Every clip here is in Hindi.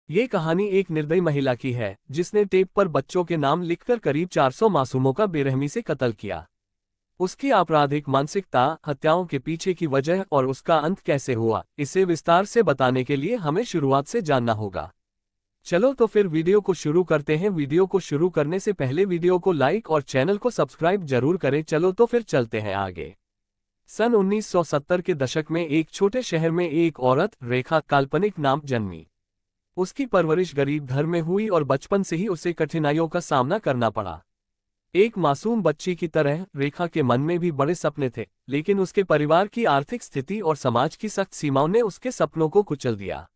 ये कहानी एक निर्दयी महिला की है जिसने टेप पर बच्चों के नाम लिखकर करीब 400 मासूमों का बेरहमी से कत्ल किया। उसकी आपराधिक मानसिकता, हत्याओं के पीछे की वजह और उसका अंत कैसे हुआ, इसे विस्तार से बताने के लिए हमें शुरुआत से जानना होगा। चलो तो फिर वीडियो को शुरू करते हैं। वीडियो को शुरू करने से पहले वीडियो को लाइक और चैनल को सब्सक्राइब जरूर करें। चलो तो फिर चलते हैं आगे। सन 1970 के दशक में एक छोटे शहर में एक औरत रेखा काल्पनिक नाम जन्मी। उसकी परवरिश गरीब घर में हुई और बचपन से ही उसे कठिनाइयों का सामना करना पड़ा। एक मासूम बच्ची की तरह रेखा के मन में भी बड़े सपने थे, लेकिन उसके परिवार की आर्थिक स्थिति और समाज की सख्त सीमाओं ने उसके सपनों को कुचल दिया।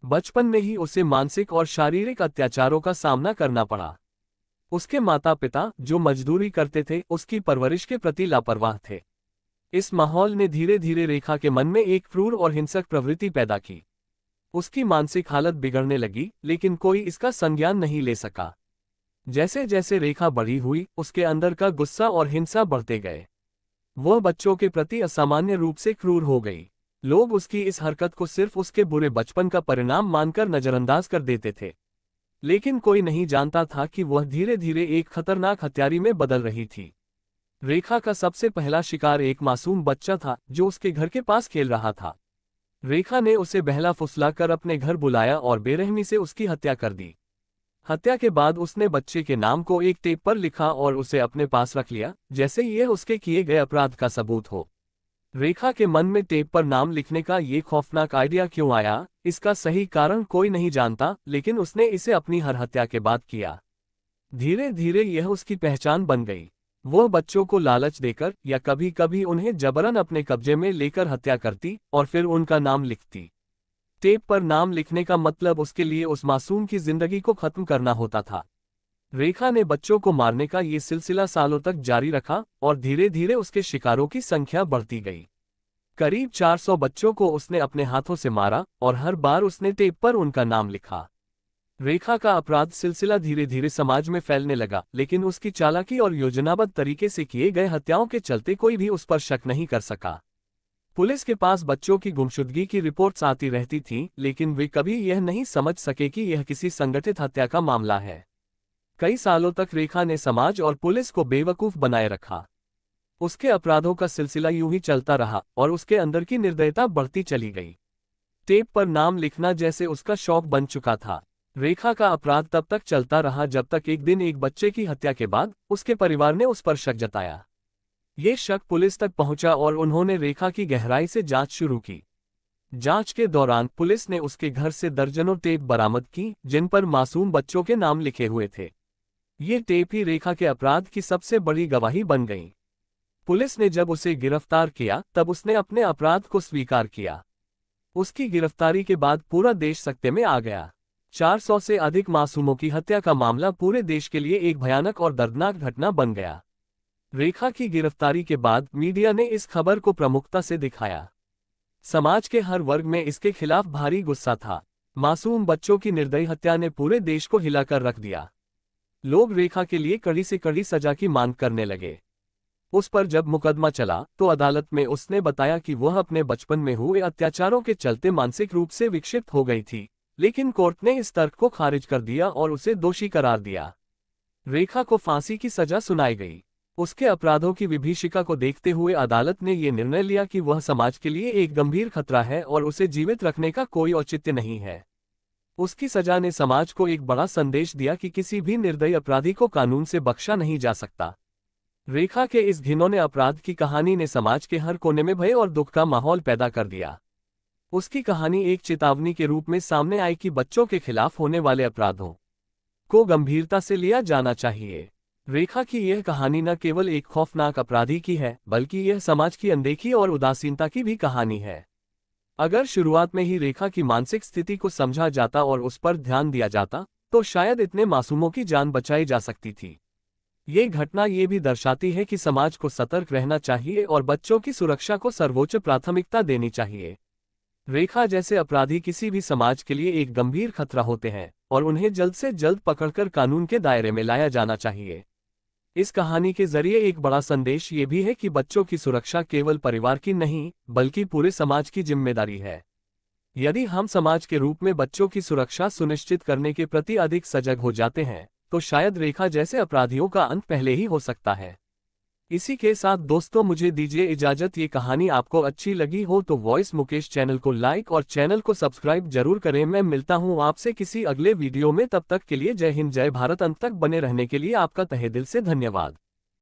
बचपन में ही उसे मानसिक और शारीरिक अत्याचारों का सामना करना पड़ा। उसके माता पिता, जो मजदूरी करते थे, उसकी परवरिश के प्रति लापरवाह थे। इस माहौल ने धीरे धीरे रेखा के मन में एक क्रूर और हिंसक प्रवृत्ति पैदा की। उसकी मानसिक हालत बिगड़ने लगी, लेकिन कोई इसका संज्ञान नहीं ले सका। जैसे जैसे रेखा बड़ी हुई, उसके अंदर का गुस्सा और हिंसा बढ़ते गए। वह बच्चों के प्रति असामान्य रूप से क्रूर हो गई। लोग उसकी इस हरकत को सिर्फ उसके बुरे बचपन का परिणाम मानकर नजरअंदाज कर देते थे, लेकिन कोई नहीं जानता था कि वह धीरे धीरे एक खतरनाक हत्यारी में बदल रही थी। रेखा का सबसे पहला शिकार एक मासूम बच्चा था जो उसके घर के पास खेल रहा था। रेखा ने उसे बहला फुसला कर अपने घर बुलाया और बेरहमी से उसकी हत्या कर दी। हत्या के बाद उसने बच्चे के नाम को एक टेप पर लिखा और उसे अपने पास रख लिया, जैसे यह उसके किए गए अपराध का सबूत हो। रेखा के मन में टेप पर नाम लिखने का ये खौफनाक आइडिया क्यों आया, इसका सही कारण कोई नहीं जानता, लेकिन उसने इसे अपनी हर हत्या के बाद किया। धीरे धीरे यह उसकी पहचान बन गई। वह बच्चों को लालच देकर या कभी कभी उन्हें जबरन अपने कब्जे में लेकर हत्या करती और फिर उनका नाम लिखती। टेप पर नाम लिखने का मतलब उसके लिए उस मासूम की जिंदगी को खत्म करना होता था। रेखा ने बच्चों को मारने का ये सिलसिला सालों तक जारी रखा और धीरे धीरे उसके शिकारों की संख्या बढ़ती गई। करीब 400 बच्चों को उसने अपने हाथों से मारा और हर बार उसने टेप पर उनका नाम लिखा। रेखा का अपराध सिलसिला धीरे धीरे समाज में फैलने लगा, लेकिन उसकी चालाकी और योजनाबद्ध तरीके से किए गए हत्याओं के चलते कोई भी उस पर शक नहीं कर सका। पुलिस के पास बच्चों की गुमशुदगी की रिपोर्ट्स आती रहती थीं, लेकिन वे कभी यह नहीं समझ सके कि यह किसी संगठित हत्या का मामला है। कई सालों तक रेखा ने समाज और पुलिस को बेवकूफ बनाए रखा। उसके अपराधों का सिलसिला यूं ही चलता रहा और उसके अंदर की निर्दयता बढ़ती चली गई। टेप पर नाम लिखना जैसे उसका शौक बन चुका था। रेखा का अपराध तब तक चलता रहा जब तक एक दिन एक बच्चे की हत्या के बाद उसके परिवार ने उस पर शक जताया। ये शक पुलिस तक पहुंचा और उन्होंने रेखा की गहराई से जांच शुरू की। जांच के दौरान पुलिस ने उसके घर से दर्जनों टेप बरामद की, जिन पर मासूम बच्चों के नाम लिखे हुए थे। ये टेप ही रेखा के अपराध की सबसे बड़ी गवाही बन गईं। पुलिस ने जब उसे गिरफ्तार किया तब उसने अपने अपराध को स्वीकार किया। उसकी गिरफ्तारी के बाद पूरा देश सख्ते में आ गया। 400 से अधिक मासूमों की हत्या का मामला पूरे देश के लिए एक भयानक और दर्दनाक घटना बन गया। रेखा की गिरफ्तारी के बाद मीडिया ने इस खबर को प्रमुखता से दिखाया। समाज के हर वर्ग में इसके खिलाफ भारी गुस्सा था। मासूम बच्चों की निर्दयी हत्या ने पूरे देश को हिलाकर रख दिया। लोग रेखा के लिए कड़ी से कड़ी सजा की मांग करने लगे। उस पर जब मुकदमा चला तो अदालत में उसने बताया कि वह अपने बचपन में हुए अत्याचारों के चलते मानसिक रूप से विक्षिप्त हो गई थी, लेकिन कोर्ट ने इस तर्क को खारिज कर दिया और उसे दोषी करार दिया। रेखा को फांसी की सजा सुनाई गई। उसके अपराधों की विभीषिका को देखते हुए अदालत ने यह निर्णय लिया कि वह समाज के लिए एक गंभीर खतरा है और उसे जीवित रखने का कोई औचित्य नहीं है। उसकी सजा ने समाज को एक बड़ा संदेश दिया कि किसी भी निर्दयी अपराधी को कानून से बख्शा नहीं जा सकता। रेखा के इस घिनौने अपराध की कहानी ने समाज के हर कोने में भय और दुख का माहौल पैदा कर दिया। उसकी कहानी एक चेतावनी के रूप में सामने आई कि बच्चों के खिलाफ होने वाले अपराधों को गंभीरता से लिया जाना चाहिए। रेखा की यह कहानी न केवल एक खौफनाक अपराधी की है, बल्कि यह समाज की अनदेखी और उदासीनता की भी कहानी है। अगर शुरुआत में ही रेखा की मानसिक स्थिति को समझा जाता और उस पर ध्यान दिया जाता, तो शायद इतने मासूमों की जान बचाई जा सकती थी। ये घटना ये भी दर्शाती है कि समाज को सतर्क रहना चाहिए और बच्चों की सुरक्षा को सर्वोच्च प्राथमिकता देनी चाहिए। रेखा जैसे अपराधी किसी भी समाज के लिए एक गंभीर खतरा होते हैं और उन्हें जल्द से जल्द पकड़कर कानून के दायरे में लाया जाना चाहिए। इस कहानी के जरिए एक बड़ा संदेश ये भी है कि बच्चों की सुरक्षा केवल परिवार की नहीं, बल्कि पूरे समाज की जिम्मेदारी है। यदि हम समाज के रूप में बच्चों की सुरक्षा सुनिश्चित करने के प्रति अधिक सजग हो जाते हैं, तो शायद रेखा जैसे अपराधियों का अंत पहले ही हो सकता है। इसी के साथ दोस्तों मुझे दीजिए इजाजत। ये कहानी आपको अच्छी लगी हो तो वॉइस मुकेश चैनल को लाइक और चैनल को सब्सक्राइब जरूर करें। मैं मिलता हूं आपसे किसी अगले वीडियो में, तब तक के लिए जय हिंद जय भारत। अंत तक बने रहने के लिए आपका तहे दिल से धन्यवाद।